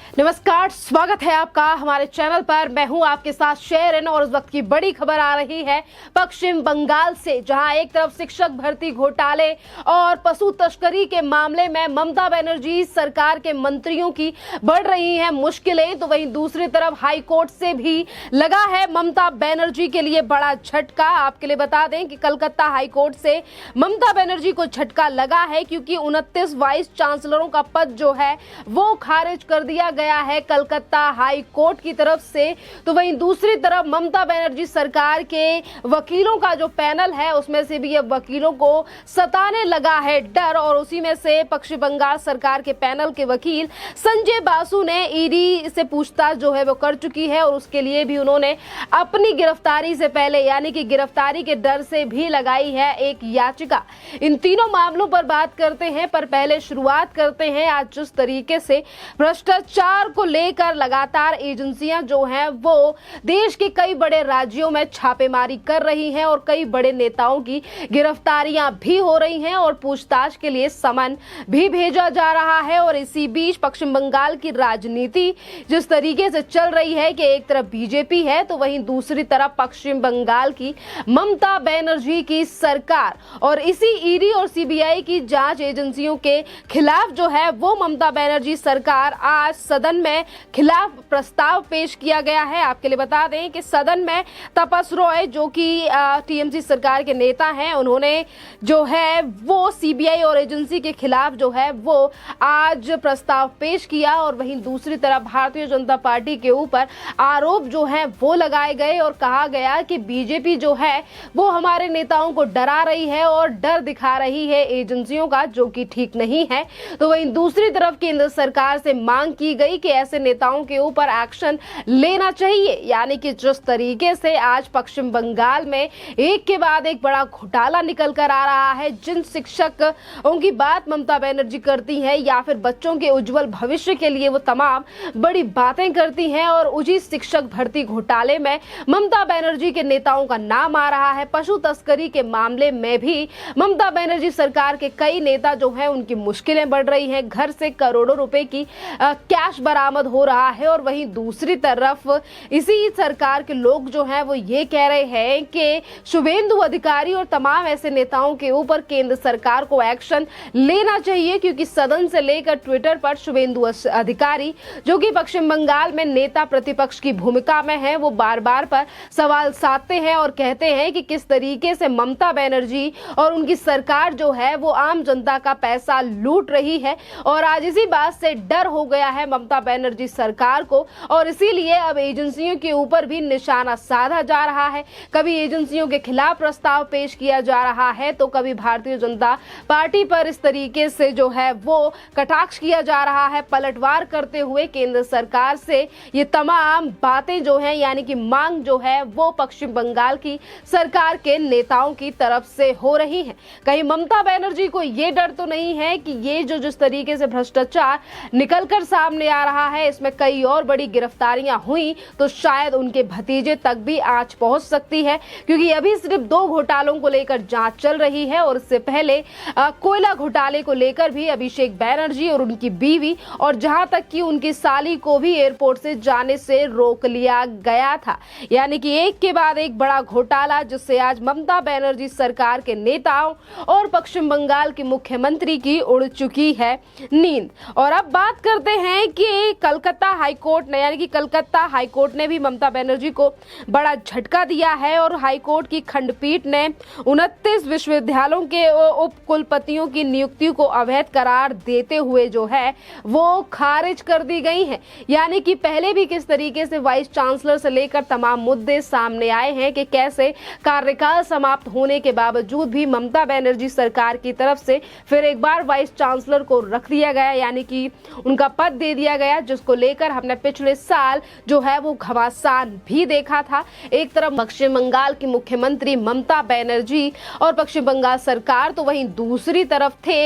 नमस्कार, स्वागत है आपका हमारे चैनल पर। मैं हूं आपके साथ शेरन और इस वक्त की बड़ी खबर आ रही है पश्चिम बंगाल से, जहां एक तरफ शिक्षक भर्ती घोटाले और पशु तस्करी के मामले में ममता बनर्जी सरकार के मंत्रियों की बढ़ रही हैं मुश्किलें, तो वहीं दूसरी तरफ हाई कोर्ट से भी लगा है ममता बनर्जी के लिए बड़ा झटका। आपके लिए बता दें कि कलकत्ता हाई कोर्ट से ममता बनर्जी को झटका लगा है, क्योंकि 29 वाइस चांसलरों का पद जो है वो खारिज कर दिया गया है कलकत्ता हाई कोर्ट की तरफ से। तो वहीं दूसरी तरफ ममता बनर्जी सरकार के वकीलों का जो पैनल है उसमें से भी अब वकीलों को सताने लगा है डर, और उसी में से पश्चिम बंगाल सरकार के पैनल के वकील संजय बासु ने ईडी से पूछताछ जो है वो कर चुकी है, और उसके लिए भी उन्होंने अपनी गिरफ्तारी से पहले यानी कि गिरफ्तारी के डर से भी लगाई है एक याचिका। इन तीनों मामलों पर बात करते हैं, पर पहले शुरुआत करते हैं आज जिस तरीके से भ्रष्टाचार को लेकर लगातार एजेंसियां जो हैं वो देश के कई बड़े राज्यों में छापेमारी कर रही हैं और कई बड़े नेताओं की गिरफ्तारियां भी हो रही हैं और पूछताछ के लिए समन भी भेजा जा रहा है। और इसी बीच पश्चिम बंगाल की राजनीति जिस तरीके से चल रही है कि एक तरफ बीजेपी है तो वहीं दूसरी तरफ पश्चिम बंगाल की ममता बनर्जी की सरकार, और इसी ईडी और सीबीआई की जांच एजेंसियों के खिलाफ जो है वो ममता बनर्जी सरकार आज सदन में खिलाफ प्रस्ताव पेश किया गया है। आपके लिए बता दें कि सदन में तपस रॉय जो कि टीएमसी सरकार के नेता हैं, उन्होंने जो है वो सीबीआई और एजेंसी के खिलाफ जो है वो आज प्रस्ताव पेश किया, और वहीं दूसरी तरफ भारतीय जनता पार्टी के ऊपर आरोप जो है वो लगाए गए और कहा गया कि बीजेपी जो है वो हमारे नेताओं को डरा रही है और डर दिखा रही है एजेंसियों का, जो कि ठीक नहीं है। तो वहीं दूसरी तरफ केंद्र सरकार से मांग की गई कि ऐसे नेताओं के ऊपर एक्शन लेना चाहिए, यानी कि जिस तरीके से आज पश्चिम बंगाल में एक के बाद एक बड़ा घोटाला निकल कर आ रहा है। जिन शिक्षकों की बात ममता बनर्जी करती है या फिर बच्चों के उज्जवल भविष्य के लिए वो तमाम बड़ी बातें करती हैं, और उसी शिक्षक भर्ती घोटाले में ममता बनर्जी के नेताओं का नाम आ रहा है। पशु तस्करी के मामले में भी ममता बनर्जी सरकार के कई नेता जो हैं उनकी मुश्किलें बढ़ रही हैं, घर से करोड़ों रुपए की कैश बरामद हो रहा है। और वहीं दूसरी तरफ इसी सरकार के लोग जो हैं वो ये कह रहे हैं कि शुभेंदु अधिकारी और तमाम ऐसे नेताओं के ऊपर केंद्र सरकार को एक्शन लेना चाहिए, क्योंकि सदन से लेकर ट्विटर पर शुभेंदु अधिकारी जो कि पश्चिम बंगाल में नेता प्रतिपक्ष की भूमिका में है, वो बार बार पर सवाल साधते हैं और कहते हैं कि किस तरीके से ममता बनर्जी और उनकी सरकार जो है वो आम जनता का पैसा लूट रही है। और आज इसी बात से डर हो गया है ममता बनर्जी सरकार को, और इसीलिए अब एजेंसियों के ऊपर भी निशाना साधा जा रहा है। कभी एजेंसियों के खिलाफ प्रस्ताव पेश किया जा रहा है तो कभी भारतीय जनता पार्टी पर इस तरीके से जो है वो कटाक्ष किया जा रहा है, पलटवार करते हुए केंद्र सरकार से ये तमाम बातें जो हैं यानी कि मांग जो है वो पश्चिम बंगाल की सरकार के नेताओं की तरफ से हो रही है। कहीं ममता बनर्जी को ये डर तो नहीं है कि ये जो जिस तरीके से भ्रष्टाचार निकलकर सामने आ रहा है, इसमें कई और बड़ी गिरफ्तारियां हुई तो शायद उनके भतीजे तक भी आंच पहुंच सकती है, क्योंकि अभी सिर्फ 2 घोटालों को लेकर जांच चल रही है, और इससे पहले कोयला घोटाले को लेकर भी अभिषेक बनर्जी और उनकी बीवी और जहां तक कि उनकी साली को भी एयरपोर्ट से जाने से रोक लिया गया था। यानी कि एक के बाद एक बड़ा घोटाला, जिससे आज ममता बनर्जी सरकार के नेताओं और पश्चिम बंगाल के मुख्यमंत्री की उड़ चुकी है नींद। और अब बात करते हैं कि कलकत्ता हाईकोर्ट ने यानी कि कलकत्ता हाईकोर्ट ने भी ममता बनर्जी को बड़ा झटका दिया है, और हाईकोर्ट की खंडपीठ ने 29 विश्वविद्यालयों के उप कुलपतियों की नियुक्ति को अवैध करार देते हुए जो है वो खारिज कर दी गई है। यानी कि पहले भी किस तरीके से वाइस चांसलर से लेकर तमाम मुद्दे सामने आए हैं कि कैसे कार्यकाल समाप्त होने के बावजूद भी ममता बनर्जी सरकार की तरफ से फिर एक बार वाइस चांसलर को रख दिया गया, यानी कि उनका पद दे दिया गया, जिसको लेकर हमने पिछले साल जो है वो घमासान भी देखा था। एक तरफ पश्चिम बंगाल की मुख्यमंत्री ममता बनर्जी और पश्चिम बंगाल सरकार, तो वहीं दूसरी तरफ थे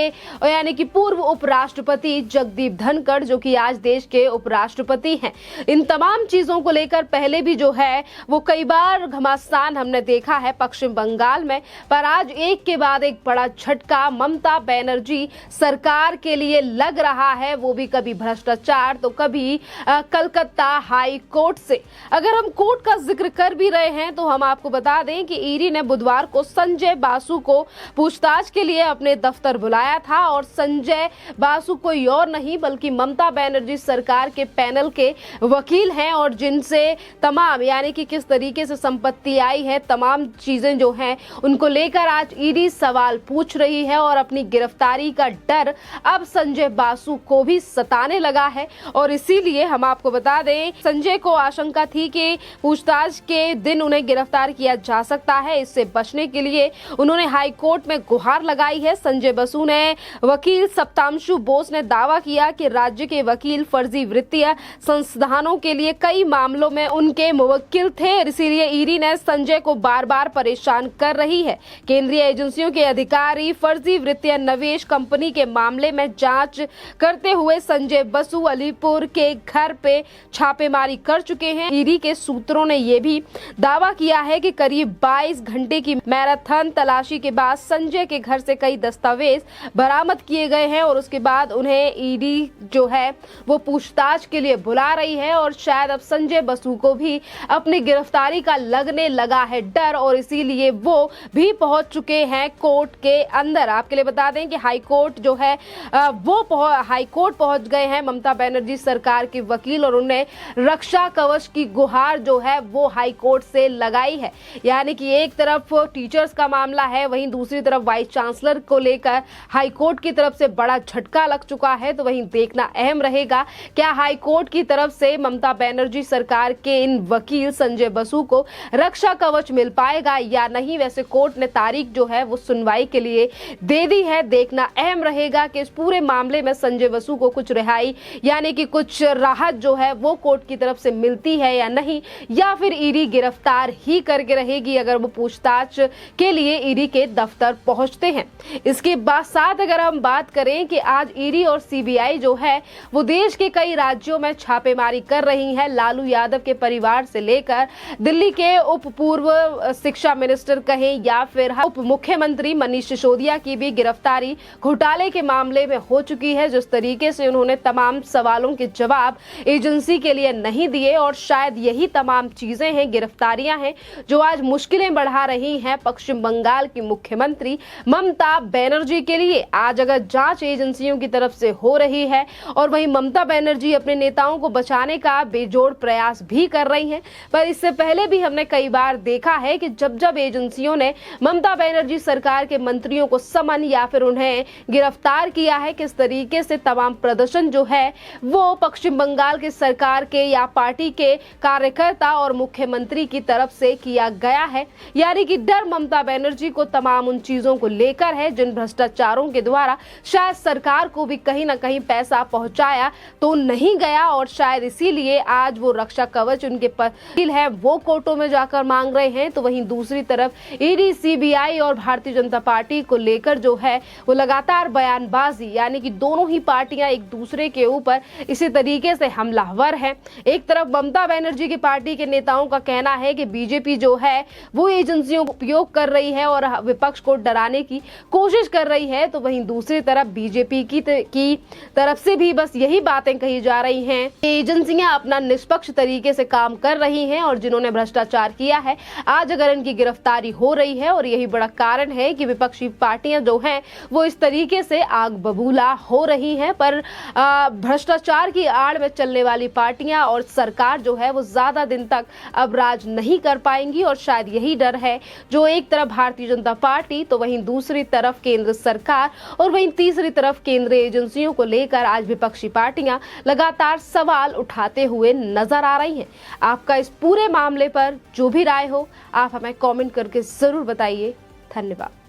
यानी कि पूर्व उपराष्ट्रपति जगदीप धनखड़ जो कि आज देश के उपराष्ट्रपति हैं। इन तमाम चीजों को लेकर पहले भी जो है वो कई बार घमासान हमने देखा है पश्चिम बंगाल में, पर आज एक के बाद एक बड़ा झटका ममता बनर्जी सरकार के लिए लग रहा है, वो भी कभी भ्रष्टाचार भ्रष्टाचार तो कभी कलकत्ता हाई कोर्ट से। अगर हम कोर्ट का जिक्र कर भी रहे हैं तो हम आपको बता दें कि ईडी ने बुधवार को संजय बासु को पूछताछ के लिए अपने दफ्तर बुलाया था और संजय बासु कोई और नहीं बल्कि ममता बनर्जी सरकार के पैनल के वकील हैं और जिनसे तमाम यानी कि किस तरीके से संपत्ति आई है, तमाम चीजें जो हैं उनको लेकर आज ईडी सवाल पूछ रही है और अपनी गिरफ्तारी का डर अब संजय बासु को भी सताने लगा है। और इसीलिए हम आपको बता दें, संजय को आशंका थी कि पूछताछ के दिन उन्हें गिरफ्तार किया जा सकता है। इससे बचने के लिए उन्होंने हाई कोर्ट में गुहार लगाई है। संजय बासु ने वकील सप्तांशु बोस ने दावा किया कि राज्य के वकील फर्जी वित्तीय संस्थानों के लिए कई मामलों में उनके मुवक्किल थे, इसीलिए ईडी ने संजय को बार बार परेशान कर रही है। केंद्रीय एजेंसियों के अधिकारी फर्जी वित्तीय निवेश कंपनी के मामले में जांच करते हुए संजय बासु अलीपुर के घर पे छापेमारी कर चुके हैं। ईडी के सूत्रों ने यह भी दावा किया है कि करीब 22 घंटे की मैराथन तलाशी के बाद संजय के घर से कई दस्तावेज बरामद किए गए हैं और उसके बाद उन्हें ईडी जो है वो पूछताछ के लिए बुला रही है और शायद अब संजय बासु को भी अपनी गिरफ्तारी का लगने लगा है डर और इसीलिए वो भी पहुंच चुके हैं कोर्ट के अंदर। आपके लिए बता दें कि हाई कोर्ट जो है वो हाई कोर्ट पहुंच गए हैं ममता बनर्जी सरकार के वकील और उन्हें रक्षा कवच की गुहार जो है वो हाई कोर्ट से लगाई है। यानी कि एक तरफ टीचर्स का मामला है, वहीं दूसरी तरफ वाइस चांसलर को लेकर हाई कोर्ट की तरफ से बड़ा झटका लग चुका है। तो वहीं देखना अहम रहेगा क्या हाई कोर्ट की तरफ से ममता बनर्जी सरकार के इन वकील संजय बासु को रक्षा कवच मिल पाएगा या नहीं। वैसे कोर्ट ने तारीख जो है वो सुनवाई के लिए दे दी है। देखना अहम रहेगा कि इस पूरे मामले में संजय बासु को कुछ रिहाई यानी कि कुछ राहत जो है वो कोर्ट की तरफ से मिलती है या नहीं, या फिर ईडी गिरफ्तार ही करके रहेगी अगर वो पूछताछ के लिए ईडी के दफ्तर पहुंचते हैं। इसके बाद साथ अगर हम बात करें कि आज ईडी और सीबीआई जो है वो देश के कई राज्यों में छापेमारी कर रही है। लालू यादव के परिवार से लेकर दिल्ली के उप पूर्व शिक्षा मिनिस्टर कहें या फिर उप मुख्यमंत्री मनीष सिसोदिया की भी गिरफ्तारी घोटाले के मामले में हो चुकी है। जिस तरीके से उन्होंने तमाम सवालों के जवाब एजेंसी के लिए नहीं दिए और शायद यही तमाम चीजें हैं, गिरफ्तारियां हैं जो आज मुश्किलें बढ़ा रही हैं पश्चिम बंगाल की मुख्यमंत्री ममता बनर्जी के लिए। आज अगर जांच एजेंसियों की तरफ से हो रही है और वहीं ममता बनर्जी अपने नेताओं को बचाने का बेजोड़ प्रयास भी कर रही हैं, पर इससे पहले भी हमने कई बार देखा है कि जब जब एजेंसियों ने ममता बनर्जी सरकार के मंत्रियों को समन या फिर उन्हें गिरफ्तार किया है, किस तरीके से तमाम प्रदर्शन जो है वो पश्चिम बंगाल के सरकार के या पार्टी के कार्यकर्ता और मुख्यमंत्री की तरफ से किया गया है। यानी कि डर ममता बनर्जी को तमाम उन चीजों को लेकर है जिन भ्रष्टाचारों के द्वारा शायद सरकार को भी कहीं ना कहीं पैसा पहुंचाया तो नहीं गया और शायद इसीलिए आज वो रक्षा कवच उनके वकील है वो कोर्टों में जाकर मांग रहे हैं। तो वहीं दूसरी तरफ ईडी, सीबीआई और भारतीय जनता पार्टी को लेकर जो है वो लगातार बयानबाजी यानी कि दोनों ही पार्टियां एक दूसरे के ऊपर इसी तरीके से हमलावर है। एक तरफ ममता बनर्जी की पार्टी के नेताओं का कहना है कि बीजेपी जो है वो एजेंसियों का उपयोग कर रही है और विपक्ष को डराने की कोशिश कर रही है। तो वहीं दूसरी तरफ बीजेपी की तरफ से भी बस यही बातें कही जा रही हैं कि एजेंसियां अपना निष्पक्ष तरीके से काम कर रही हैं और जिन्होंने भ्रष्टाचार किया है आज अगर इनकी गिरफ्तारी हो रही है और यही बड़ा कारण है कि विपक्षी पार्टियां जो हैं वो इस तरीके से आग बबूला हो रही हैं। पर भ्रष्टाचार की आड़ में चलने वाली पार्टियां और सरकार जो है वो ज्यादा दिन तक अब राज नहीं कर पाएंगी और शायद यही डर है जो एक तरफ भारतीय जनता पार्टी तो वहीं दूसरी तरफ केंद्र सरकार और वहीं तीसरी तरफ केंद्रीय एजेंसियों को लेकर आज विपक्षी पार्टियां लगातार सवाल उठाते हुए नजर आ रही हैं। आपका इस पूरे मामले पर जो भी राय हो आप हमें कमेंट करके जरूर बताइए। धन्यवाद।